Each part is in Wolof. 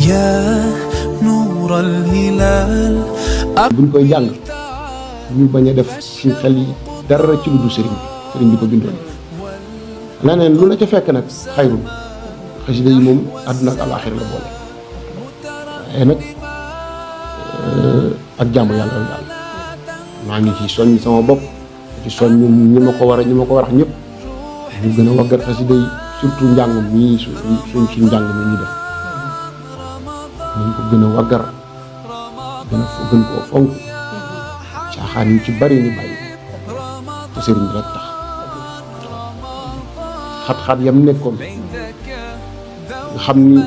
يا نور الهلال. buñ koy jàng ñu bañ a def suñu xel yi dara ci lu dul sëriñ bi ko bindoon leneen lu la ca fekk nag xayrul xasida yi moom àdduna ak alaaxira la boole waaye nag ak jaamu yàlla la daal maa ngi ci soññ sama bopp ci soññ ñi ma ko war a ñëpp ñu gën a waggat xasida yi surtout njàng mii suñ njàng mi ñu def nañ ko gën a waggar gën koo fonk caaxaan yu ci bari ñu bàyyi te sëriñ bi rek tax xat-xat yam nekkoon nga xam ni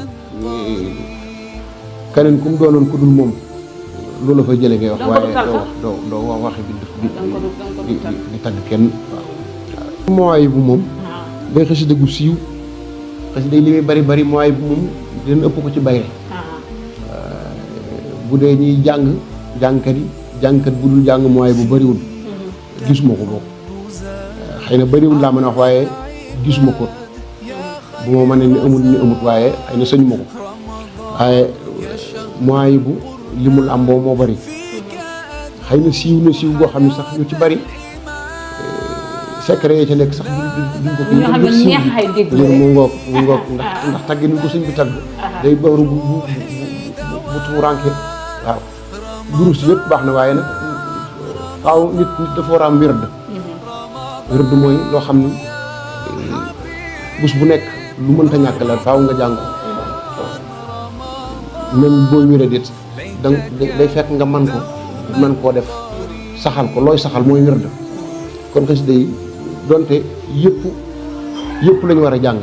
keneen ku mu doonoon ku dul moom loolu la fay jëlee ngay wax waaye doo wax waxi di tagg kenn waaw mooy bu moom day xasida gu siiw xasida yi li muy bari mooy bu moom dina ëpp ko ci bayre bu dee ñuy jàngkat bu dul jàng mooy bu bariwul gisuma ko bokk xëy na bariwul laa mën a wax waaye gisuma ko bu ma mënee ni amut waaye xëy na sañu ma ko waaye mooy bu li mu làmboo moo bari xëy na siiw goo xam ne sax ñu ci bari secret yi ca nekk sax duñ ko ñoo xam ne neexay dégg mu ngoog ndax tagg ni ko sëñ bi tagg day bawru bu tuuranke waaw durus yëpp baax na waaye nag faaw nit dafa war a am wird mooy loo xam ni bés bu nekk lu mënta ñàkk la faaw nga jàng ko même boo wéree dit day fekk nga man koo def saxal ko looy saxal mooy wird kon xasida yi donte yëpp lañu war a jàng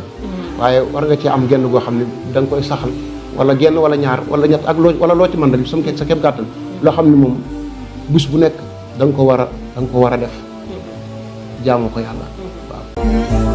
waaye war nga ci am genn goo xam ne da nga koy saxal wala genn wala ñaar wala ñett ak loo ci mën rek sa kem kàttan loo xam ne moom bés bu nekk da nga ko war a def jaamu ko yàlla waaw